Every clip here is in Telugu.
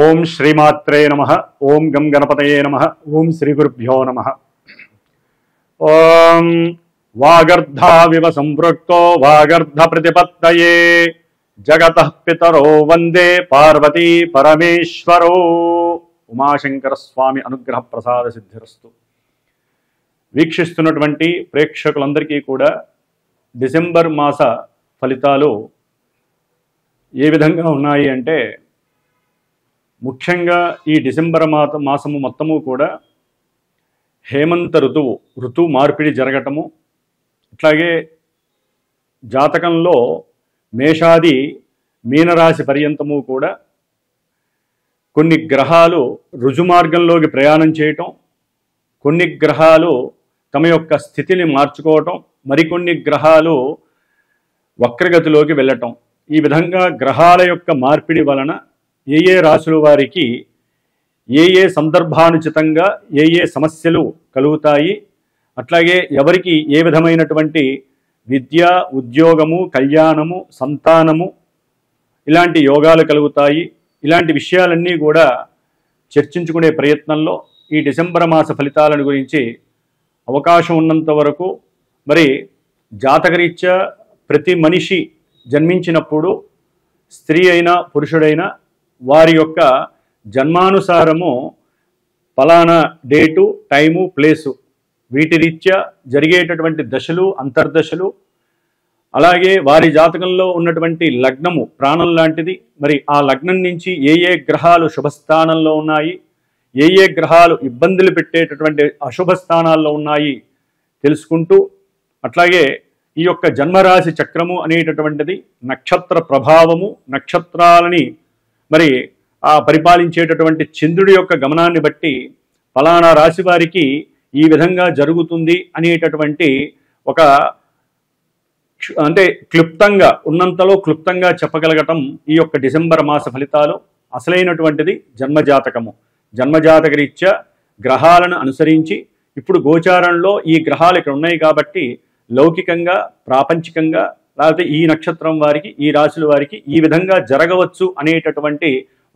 ఓం శ్రీమాత్రే నమః. ఓం గం గణపతయే నమః. ఓం శ్రీ గురుభ్యో నమః. ఓం వాగర్ధావివ సంపృక్తో వాగర్ధ ప్రతిపత్తయే జగతః పితరో వందే పార్వతీ పరమేశ్వరో. ఉమాశంకర స్వామి అనుగ్రహ ప్రసాద సిద్ధిరస్తు. వీక్షిస్తున్నటువంటి ప్రేక్షకులందరికీ కూడా డిసెంబర్ మాస ఫలితాలు ఏ విధంగా ఉన్నాయి అంటే, ముఖ్యంగా ఈ డిసెంబర్ మాసము మొత్తము కూడా హేమంత ఋతువు మార్పిడి జరగటము, అట్లాగే జాతకంలో మేషాది మీనరాశి పర్యంతము కూడా కొన్ని గ్రహాలు రుజుమార్గంలోకి ప్రయాణం చేయటం, కొన్ని గ్రహాలు తమ యొక్క స్థితిని మార్చుకోవటం, మరికొన్ని గ్రహాలు వక్రగతిలోకి వెళ్ళటం. ఈ విధంగా గ్రహాల యొక్క మార్పిడి వలన ఏ ఏ రాశుల వారికి ఏ ఏ సందర్భానుచితంగా ఏ ఏ సమస్యలు కలుగుతాయి, అట్లాగే ఎవరికి ఏ విధమైనటువంటి విద్య, ఉద్యోగము, కళ్యాణము, సంతానము ఇలాంటి యోగాలు కలుగుతాయి, ఇలాంటి విషయాలన్నీ కూడా చర్చించుకునే ప్రయత్నంలో ఈ డిసెంబర్ మాస ఫలితాలను గురించి అవకాశం ఉన్నంత వరకు మరి జాతకరీత్యా ప్రతి మనిషి జన్మించినప్పుడు స్త్రీ అయినా పురుషుడైనా వారి యొక్క జన్మానుసారము ఫలానా డేటు, టైము, ప్లేసు వీటి రీత్యా జరిగేటటువంటి దశలు, అంతర్దశలు, అలాగే వారి జాతకంలో ఉన్నటువంటి లగ్నము ప్రాణం లాంటిది. మరి ఆ లగ్నం నుంచి ఏ ఏ గ్రహాలు శుభస్థానంలో ఉన్నాయి, ఏ ఏ గ్రహాలు ఇబ్బందులు పెట్టేటటువంటి అశుభ స్థానాల్లో ఉన్నాయి తెలుసుకుంటూ, అట్లాగే ఈ యొక్క జన్మరాశి చక్రము అనేటటువంటిది నక్షత్ర ప్రభావము, నక్షత్రాలని మరి ఆ పరిపాలించేటటువంటి చంద్రుడి యొక్క గమనాన్ని బట్టి ఫలానా రాశి వారికి ఈ విధంగా జరుగుతుంది అనేటటువంటి ఒక అంటే క్లుప్తంగా ఉన్నంతలో క్లుప్తంగా చెప్పగలగటం ఈ యొక్క డిసెంబర్ మాస ఫలితాలు. అసలైనటువంటిది జన్మజాతకము. జన్మజాతక రీత్యా గ్రహాలను అనుసరించి ఇప్పుడు గోచారంలో ఈ గ్రహాలు ఇక్కడ ఉన్నాయి కాబట్టి లౌకికంగా, ప్రాపంచికంగా, లేకపోతే ఈ నక్షత్రం వారికి, ఈ రాశుల వారికి ఈ విధంగా జరగవచ్చు అనేటటువంటి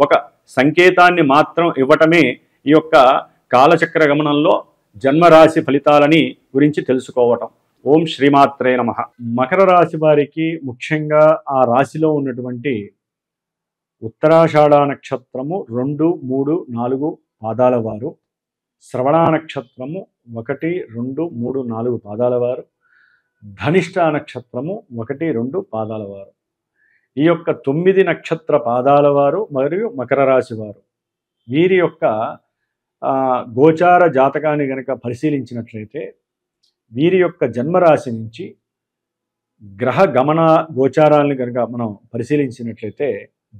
ఒక సంకేతాన్ని మాత్రం ఇవ్వటమే ఈ యొక్క కాలచక్ర గమనంలో జన్మరాశి ఫలితాలని గురించి తెలుసుకోవటం. ఓం శ్రీమాత్రే నమః. మకర రాశి వారికి ముఖ్యంగా ఆ రాశిలో ఉన్నటువంటి ఉత్తరాషాఢ నక్షత్రము 2, 3, 4 పాదాల వారు, శ్రవణ నక్షత్రము 1, 2, 3, 4 పాదాల వారు, ధనిష్ట నక్షత్రము 1, 2 పాదాల వారు. ఈ యొక్క 9 నక్షత్ర పాదాల వారు మరియు మకర రాశి వారు వీరి యొక్క గోచార జాతకాన్ని గనక పరిశీలించినట్లయితే వీరి యొక్క జన్మరాశి నుంచి గ్రహ గమన గోచారాలను కనుక మనం పరిశీలించినట్లయితే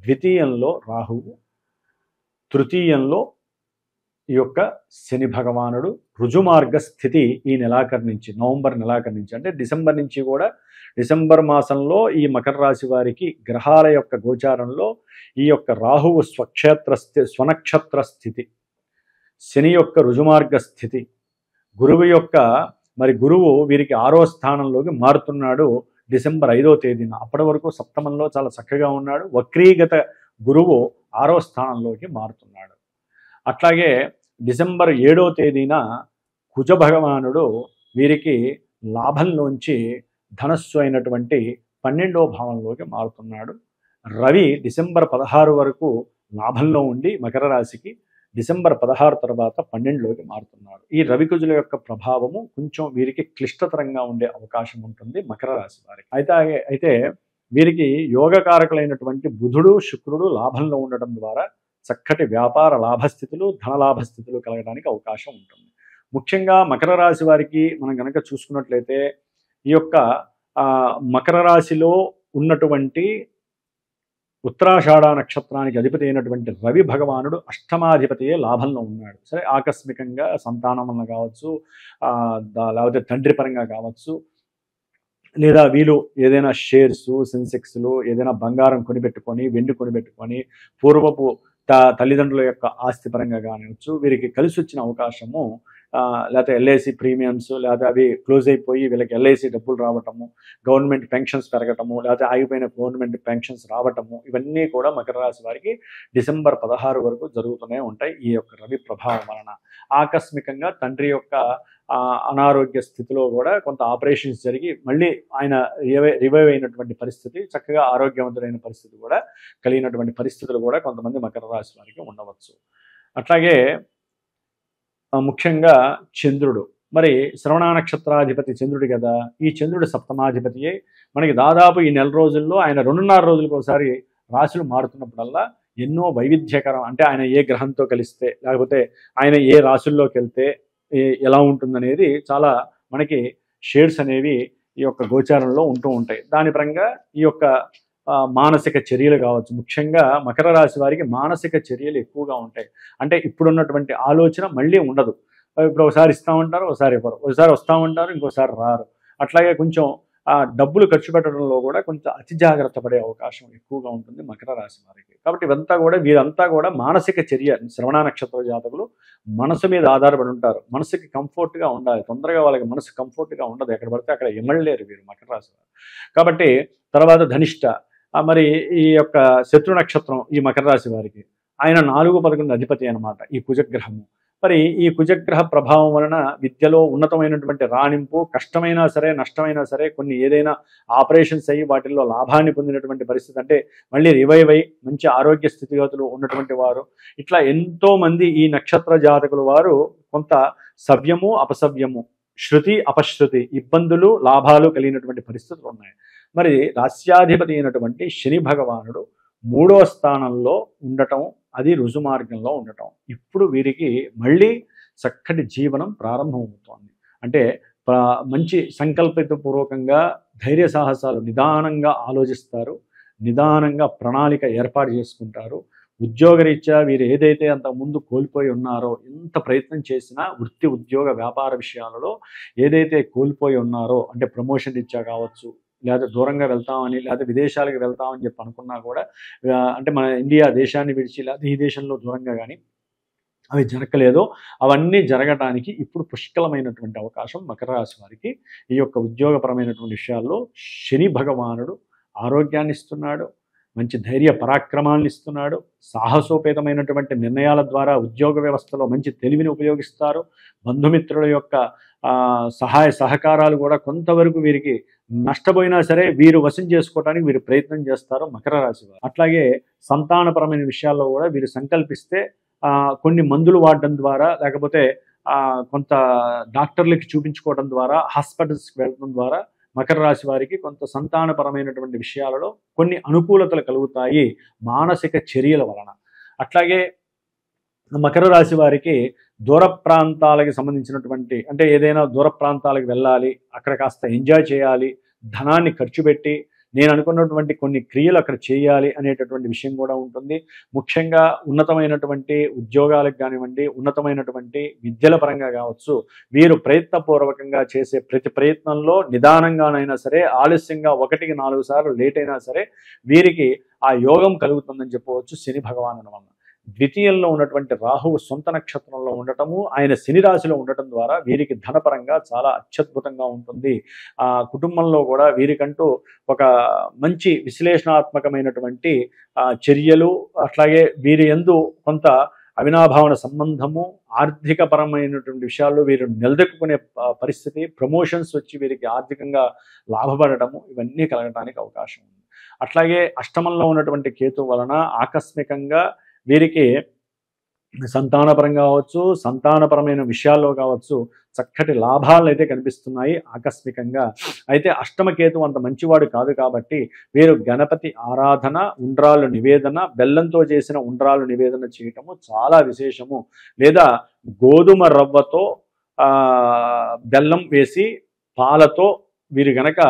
ద్వితీయంలో రాహువు, తృతీయంలో ఈ యొక్క శని భగవానుడు రుజుమార్గ స్థితి ఈ నెలాఖరు నుంచి, నవంబర్ నెలాఖరు నుంచి, అంటే డిసెంబర్ నుంచి కూడా డిసెంబర్ మాసంలో ఈ మకర రాశి వారికి గ్రహాల యొక్క గోచారంలో ఈ యొక్క రాహువు స్వనక్షత్ర స్థితి, శని యొక్క రుజుమార్గ స్థితి, గురువు యొక్క గురువు వీరికి 6వ స్థానంలోకి మారుతున్నాడు డిసెంబర్ 5వ తేదీన. అప్పటి వరకు సప్తమంలో చాలా చక్కగా ఉన్నాడు. వక్రీగత గురువు 6వ స్థానంలోకి మారుతున్నాడు. అట్లాగే డిసెంబర్ 7వ తేదీన కుజ భగవానుడు వీరికి లాభంలోంచి ధనస్సు అయినటువంటి 12వ భావంలోకి మారుతున్నాడు. రవి డిసెంబర్ 16 వరకు లాభంలో ఉండి మకర రాశికి, డిసెంబర్ 16 తర్వాత 12లోకి మారుతున్నాడు. ఈ రవికుజుల యొక్క ప్రభావము కొంచెం వీరికి క్లిష్టతరంగా ఉండే అవకాశం ఉంటుంది మకర రాశి వారికి. అయితే వీరికి యోగకారకులైనటువంటి బుధుడు, శుక్రుడు లాభంలో ఉండటం ద్వారా చక్కటి వ్యాపార లాభస్థితులు, ధనలాభస్థితులు కలగడానికి అవకాశం ఉంటుంది. ముఖ్యంగా మకర రాశి వారికి మనం కనుక చూసుకున్నట్లయితే ఈ యొక్క మకర రాశిలో ఉన్నటువంటి ఉత్తరాషాఢ నక్షత్రానికి అధిపతి అయినటువంటి రవి భగవానుడు అష్టమాధిపతియే లాభంలో ఉన్నాడు. సరే, ఆకస్మికంగా సంతానం వలన కావచ్చు, లేకపోతే తండ్రి పరంగా కావచ్చు, లేదా వీళ్ళు ఏదైనా షేర్స్, సెన్సెక్స్లు, ఏదైనా బంగారం కొనిపెట్టుకొని, వెండి కొనిపెట్టుకొని, పూర్వపు తల్లిదండ్రుల యొక్క ఆస్తి పరంగా కానివచ్చు వీరికి కలిసి వచ్చిన అవకాశము లేకపోతే ఎల్ఐసి ప్రీమియమ్స్ లేకపోతే అవి క్లోజ్ అయిపోయి వీళ్ళకి ఎల్ఐసి డబ్బులు రావటము, గవర్నమెంట్ పెన్షన్స్ పెరగటము, లేకపోతే ఆగిపోయిన గవర్నమెంట్ పెన్షన్స్ రావటము, ఇవన్నీ కూడా మకర రాశి వారికి డిసెంబర్ 16 వరకు జరుగుతూనే ఉంటాయి. ఈ యొక్క రవి ప్రభావం వలన ఆకస్మికంగా తండ్రి యొక్క అనారోగ్య స్థితిలో కూడా కొంత ఆపరేషన్స్ జరిగి మళ్ళీ ఆయన రివైవ్ అయినటువంటి పరిస్థితి, చక్కగా ఆరోగ్యవంతుడైన పరిస్థితి కూడా కలిగినటువంటి పరిస్థితులు కూడా కొంతమంది మకర రాశి వారికి ఉండవచ్చు. అట్లాగే ముఖ్యంగా చంద్రుడు, మరి శ్రవణ నక్షత్రాధిపతి చంద్రుడు కదా, ఈ చంద్రుడు సప్తమాధిపతియే మనకి దాదాపు ఈ నెల రోజుల్లో ఆయన 2.5 రోజులకు ఒకసారి రాశులు మారుతున్నప్పుడల్లా ఎన్నో వైవిధ్యకరం, అంటే ఆయన ఏ గ్రహంతో కలిస్తే లేకపోతే ఆయన ఏ రాశుల్లోకి వెళ్తే ఎలా ఉంటుందనేది చాలా మనకి షేడ్స్ అనేవి ఈ యొక్క గోచారంలో ఉంటూ ఉంటాయి. దాని పరంగా ఈ యొక్క మానసిక చర్యలు కావచ్చు, ముఖ్యంగా మకర రాశి వారికి మానసిక చర్యలు ఎక్కువగా ఉంటాయి. అంటే ఇప్పుడున్నటువంటి ఆలోచన మళ్ళీ ఉండదు. ఇప్పుడు ఒకసారి ఇస్తామంటారు, ఒకసారి ఇవ్వరు, ఒకసారి వస్తామంటారు, ఇంకోసారి రారు. అట్లాగే కొంచెం డబ్బులు ఖర్చు పెట్టడంలో కూడా కొంచెం అతి జాగ్రత్త పడే అవకాశం ఎక్కువగా ఉంటుంది మకర రాశి వారికి. కాబట్టి వీరంతా కూడా మానసిక చర్య, శ్రవణ నక్షత్ర జాతకులు మనసు మీద ఆధారపడి ఉంటారు. మనసుకి కంఫర్ట్గా ఉండాలి, తొందరగా వాళ్ళకి మనసు కంఫర్ట్గా ఉండదు, ఎక్కడ పడితే అక్కడ ఎమ్మలేరు వీరు మకర రాశి వారు. కాబట్టి తర్వాత ధనిష్ట, మరి ఈ యొక్క శత్రు నక్షత్రం ఈ మకర రాశి వారికి ఆయన 4-11 అధిపతి అనమాట ఈ కుజగ్రహము. మరి ఈ కుజగ్రహ ప్రభావం వలన విద్యలో ఉన్నతమైనటువంటి రాణింపు, కష్టమైనా సరే నష్టమైనా సరే కొన్ని ఏదైనా ఆపరేషన్స్ అయ్యి వాటిల్లో లాభాన్ని పొందినటువంటి పరిస్థితి, అంటే మళ్ళీ రివైవ్ అయ్యి మంచి ఆరోగ్య స్థితిగతులు ఉన్నటువంటి వారు, ఇట్లా ఎంతోమంది ఈ నక్షత్ర జాతకుల వారు కొంత సవ్యము అపసవ్యము, శృతి అపశృతి, ఇబ్బందులు లాభాలు కలిగినటువంటి పరిస్థితులు ఉన్నాయి. మరి రాస్యాధిపతి అయినటువంటి శని భగవానుడు 3వ స్థానంలో ఉండటం, అది రుజుమార్గంలో ఉండటం, ఇప్పుడు వీరికి మళ్ళీ చక్కటి జీవనం ప్రారంభమవుతోంది. అంటే మంచి సంకల్పితపూర్వకంగా ధైర్య సాహసాలు నిదానంగా ఆలోచిస్తారు, నిదానంగా ప్రణాళిక ఏర్పాటు చేసుకుంటారు. ఉద్యోగరీత్యా వీరు ఏదైతే అంతకుముందు కోల్పోయి ఉన్నారో, ఎంత ప్రయత్నం చేసినా వృత్తి ఉద్యోగ వ్యాపార విషయాలలో ఏదైతే కోల్పోయి ఉన్నారో, అంటే ప్రమోషన్ రీత్యా కావచ్చు, లేదా దూరంగా వెళ్తామని, లేదా విదేశాలకు వెళ్తామని చెప్పి అనుకున్నా కూడా, అంటే మన ఇండియా దేశాన్ని విడిచి లేదా ఈ దేశంలో దూరంగా కానీ అవి జరగలేదు. అవన్నీ జరగడానికి ఇప్పుడు పుష్కలమైనటువంటి అవకాశం మకర రాశి వారికి. ఈ యొక్క ఉద్యోగపరమైనటువంటి విషయాల్లో శని భగవానుడు ఆరోగ్యాన్ని ఇస్తున్నాడు, మంచి ధైర్య పరాక్రమాలను ఇస్తున్నాడు, సాహసోపేతమైనటువంటి నిర్ణయాల ద్వారా ఉద్యోగ వ్యవస్థలో మంచి తెలివిని ఉపయోగిస్తారు. బంధుమిత్రుల యొక్క సహాయ సహకారాలు కూడా కొంతవరకు వీరికి నష్టపోయినా సరే వీరు వశం చేసుకోవడానికి వీరు ప్రయత్నం చేస్తారు మకర రాశి వారు. అట్లాగే సంతానపరమైన విషయాల్లో కూడా వీరు సంకల్పిస్తే కొన్ని మందులు వాడడం ద్వారా, లేకపోతే కొంత డాక్టర్లకి చూపించుకోవడం ద్వారా, హాస్పిటల్స్కి వెళ్ళడం ద్వారా మకర రాశి వారికి కొంత సంతానపరమైనటువంటి విషయాలలో కొన్ని అనుకూలతలు కలుగుతాయి మానసిక చర్యల వలన. అట్లాగే మకర రాశి వారికి దూర ప్రాంతాలకు సంబంధించినటువంటి, అంటే ఏదైనా దూర ప్రాంతాలకు వెళ్ళాలి, అక్కడ కాస్త ఎంజాయ్ చేయాలి, ధనాన్ని ఖర్చు పెట్టి నేను అనుకున్నటువంటి కొన్ని క్రియలు అక్కడ చేయాలి అనేటటువంటి విషయం కూడా ఉంటుంది. ముఖ్యంగా ఉన్నతమైనటువంటి ఉద్యోగాలకు కానివ్వండి, ఉన్నతమైనటువంటి విద్యల పరంగా కావచ్చు, వీరు ప్రయత్నపూర్వకంగా చేసే ప్రతి ప్రయత్నంలో నిదానంగానైనా సరే, ఆలస్యంగా 1-4 సార్లు లేట్ అయినా సరే వీరికి ఆ యోగం కలుగుతుందని చెప్పవచ్చు శని భగవానుని వలన. ద్వితీయంలో ఉన్నటువంటి రాహువు సొంత నక్షత్రంలో ఉండటము, ఆయన శని రాశిలో ఉండటం ద్వారా వీరికి ధనపరంగా చాలా అత్యద్భుతంగా ఉంటుంది. కుటుంబంలో కూడా వీరికంటూ ఒక మంచి విశ్లేషణాత్మకమైనటువంటి చర్యలు, అట్లాగే వీరి యందు కొంత అవినాభావన సంబంధము, ఆర్థిక పరమైనటువంటి విషయాల్లో వీరు నిలదొక్కునే పరిస్థితి, ప్రమోషన్స్ వచ్చి వీరికి ఆర్థికంగా లాభపడటము, ఇవన్నీ కలగడానికి అవకాశం ఉంది. అట్లాగే అష్టమంలో ఉన్నటువంటి కేతు వలన ఆకస్మికంగా వీరికి సంతానపరంగా కావచ్చు, సంతానపరమైన విషయాల్లో కావచ్చు చక్కటి లాభాలు అయితే కనిపిస్తున్నాయి ఆకస్మికంగా. అయితే అష్టమకేతు అంత మంచివాడు కాదు కాబట్టి వీరు గణపతి ఆరాధన, ఉండ్రాళ్ళు నివేదన, బెల్లంతో చేసిన ఉండ్రాళ్ళు నివేదన చేయటము చాలా విశేషము. లేదా గోధుమ రవ్వతో బెల్లం వేసి పాలతో వీరు గనక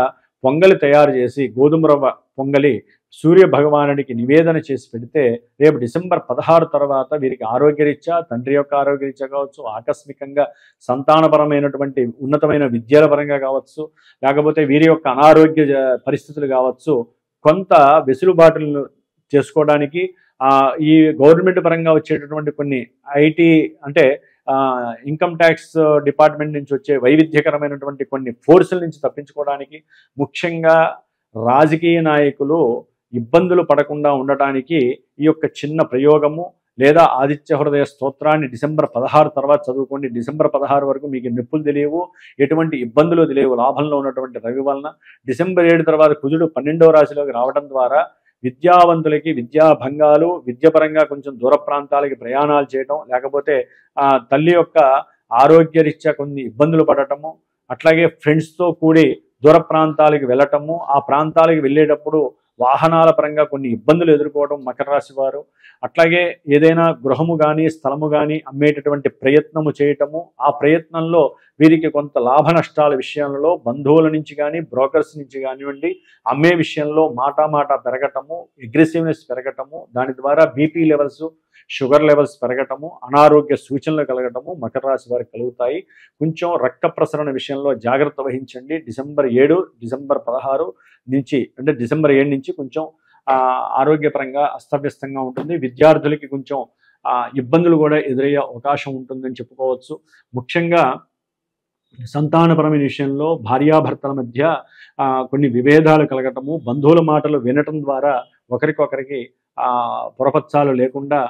పొంగలి తయారు చేసి, గోధుమ రవ్వ పొంగలి సూర్య భగవానుడికి నివేదన చేసి పెడితే రేపు డిసెంబర్ 16 తర్వాత వీరికి ఆరోగ్యరీత్యా, తండ్రి యొక్క ఆరోగ్యరీత్యా కావచ్చు, ఆకస్మికంగా సంతానపరమైనటువంటి ఉన్నతమైన విద్యల పరంగా కావచ్చు, లేకపోతే వీరి యొక్క అనారోగ్య పరిస్థితులు కావచ్చు, కొంత వెసులుబాటులను చేసుకోవడానికి ఈ గవర్నమెంట్ పరంగా వచ్చేటటువంటి కొన్ని ఐటీ, అంటే ఇన్కమ్ ట్యాక్స్ డిపార్ట్మెంట్ నుంచి వచ్చే వైవిధ్యకరమైనటువంటి కొన్ని ఫోర్సుల నుంచి తప్పించుకోవడానికి, ముఖ్యంగా రాజకీయ నాయకులు ఇబ్బందులు పడకుండా ఉండటానికి ఈ యొక్క చిన్న ప్రయోగము లేదా ఆదిత్య హృదయ స్తోత్రాన్ని డిసెంబర్ 16 తర్వాత చదువుకోండి. డిసెంబర్ 16 వరకు మీకు నొప్పులు తెలియవు, ఎటువంటి ఇబ్బందులు తెలియవు లాభంలో ఉన్నటువంటి రవి వలన. డిసెంబర్ 7 తర్వాత కుజుడు 12వ రాశిలోకి రావడం ద్వారా విద్యావంతులకి విద్యాభంగాలు, విద్యపరంగా కొంచెం దూర ప్రాంతాలకి ప్రయాణాలు చేయటం, లేకపోతే తల్లి యొక్క ఆరోగ్యరీత్యా కొన్ని ఇబ్బందులు పడటము, అట్లాగే ఫ్రెండ్స్తో కూడి దూర ప్రాంతాలకు వెళ్ళటము, ఆ ప్రాంతాలకు వెళ్ళేటప్పుడు వాహనాల పరంగా కొన్ని ఇబ్బందులు ఎదుర్కోవడం మకర రాశి వారు. అట్లాగే ఏదైనా గృహము కానీ స్థలము కానీ అమ్మేటటువంటి ప్రయత్నము చేయటము, ఆ ప్రయత్నంలో వీరికి కొంత లాభ నష్టాల విషయంలో బంధువుల నుంచి కానీ బ్రోకర్స్ నుంచి కానివ్వండి అమ్మే విషయంలో మాట పెరగటము, అగ్రెసివ్నెస్ పెరగటము, దాని ద్వారా బీపీ లెవెల్స్, షుగర్ లెవెల్స్ పెరగటము, అనారోగ్య సూచనలు కలగటము మకర రాశి వారికి కలుగుతాయి. కొంచెం రక్త ప్రసరణ విషయంలో జాగ్రత్త వహించండి. డిసెంబర్ 7, డిసెంబర్ 16 నుంచి, అంటే డిసెంబర్ 7 నుంచి కొంచెం ఆరోగ్యపరంగా అస్తవ్యస్తంగా ఉంటుంది. విద్యార్థులకి కొంచెం ఇబ్బందులు కూడా ఎదురయ్యే అవకాశం ఉంటుందని చెప్పుకోవచ్చు. ముఖ్యంగా సంతానపరమైన విషయంలో భార్యాభర్తల మధ్య కొన్ని విభేదాలు కలగటము, బంధువుల మాటలు వినటం ద్వారా ఒకరికొకరికి పొరపచ్చాలు లేకుండా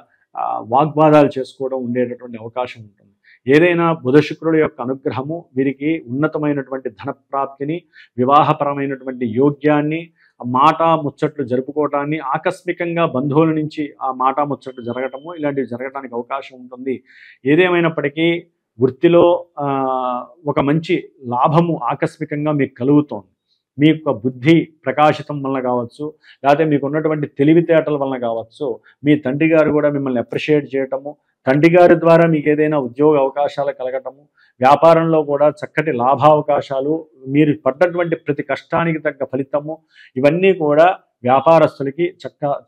వాగ్వాదాలు చేసుకోవడం ఉండేటటువంటి అవకాశం ఉంటుంది. ఏదైనా బుధ శుక్రుల యొక్క అనుగ్రహము వీరికి ఉన్నతమైనటువంటి ధనప్రాప్తిని, వివాహపరమైనటువంటి యోగ్యాన్ని, మాట ముచ్చట్లు జరుపుకోవటాన్ని, ఆకస్మికంగా బంధువుల నుంచి ఆ మాట ముచ్చట్లు జరగటము, ఇలాంటివి జరగడానికి అవకాశం ఉంటుంది. ఏదేమైనప్పటికీ వృత్తిలో ఒక మంచి లాభము ఆకస్మికంగా మీకు కలుగుతోంది. మీ యొక్క బుద్ధి ప్రకాశితం వలన కావచ్చు, లేకపోతే మీకు ఉన్నటువంటి తెలివితేటల వలన కావచ్చు, మీ తండ్రి గారు కూడా మిమ్మల్ని అప్రిషియేట్ చేయటము, తండ్రి గారి ద్వారా మీకు ఏదైనా ఉద్యోగ అవకాశాలు కలగటము, వ్యాపారంలో కూడా చక్కటి లాభావకాశాలు, మీరు పడ్డటువంటి ప్రతి కష్టానికి తగ్గ ఫలితము, ఇవన్నీ కూడా వ్యాపారస్తులకి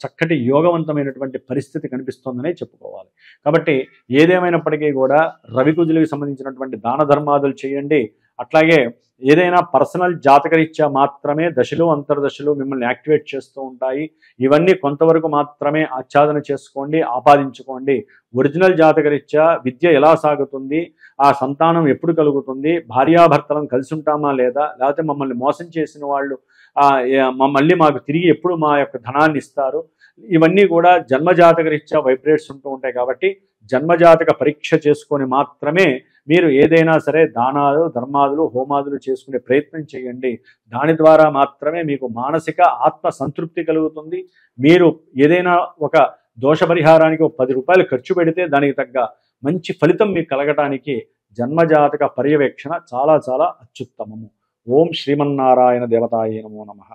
చక్కటి యోగవంతమైనటువంటి పరిస్థితి కనిపిస్తోందనే చెప్పుకోవాలి. కాబట్టి ఏదేమైనప్పటికీ కూడా రవికుజులకు సంబంధించినటువంటి దాన ధర్మాదులు చేయండి. అట్లాగే ఏదైనా పర్సనల్ జాతకరీత్యా మాత్రమే దశలు అంతర్దశలు మిమ్మల్ని యాక్టివేట్ చేస్తూ ఉంటాయి. ఇవన్నీ కొంతవరకు మాత్రమే ఆచ్ఛాదన చేసుకోండి, ఆపాదించుకోండి. ఒరిజినల్ జాతకరీత్యా విద్య ఎలా సాగుతుంది, ఆ సంతానం ఎప్పుడు కలుగుతుంది, భార్యాభర్తలను కలిసి ఉంటామా లేదా, లేకపోతే మమ్మల్ని మోసం చేసిన వాళ్ళు మళ్ళీ మాకు తిరిగి ఎప్పుడు మా యొక్క ధనాన్ని ఇస్తారు, ఇవన్నీ కూడా జన్మజాతకరీత్యా వైబ్రేట్స్ ఉంటూ ఉంటాయి. కాబట్టి జన్మజాతక పరీక్ష చేసుకొని మాత్రమే మీరు ఏదైనా సరే దానాలు, ధర్మాదులు, హోమాదులు చేసుకునే ప్రయత్నం చేయండి. దాని ద్వారా మాత్రమే మీకు మానసిక ఆత్మ సంతృప్తి కలుగుతుంది. మీరు ఏదైనా ఒక దోష పరిహారానికి 10 రూపాయలు ఖర్చు పెడితే దానికి తగ్గ మంచి ఫలితం మీకు కలగటానికి జన్మజాతక పర్యవేక్షణ చాలా చాలా అత్యుత్తమము. ఓం శ్రీమన్నారాయణ దేవతాయే నమో నమః.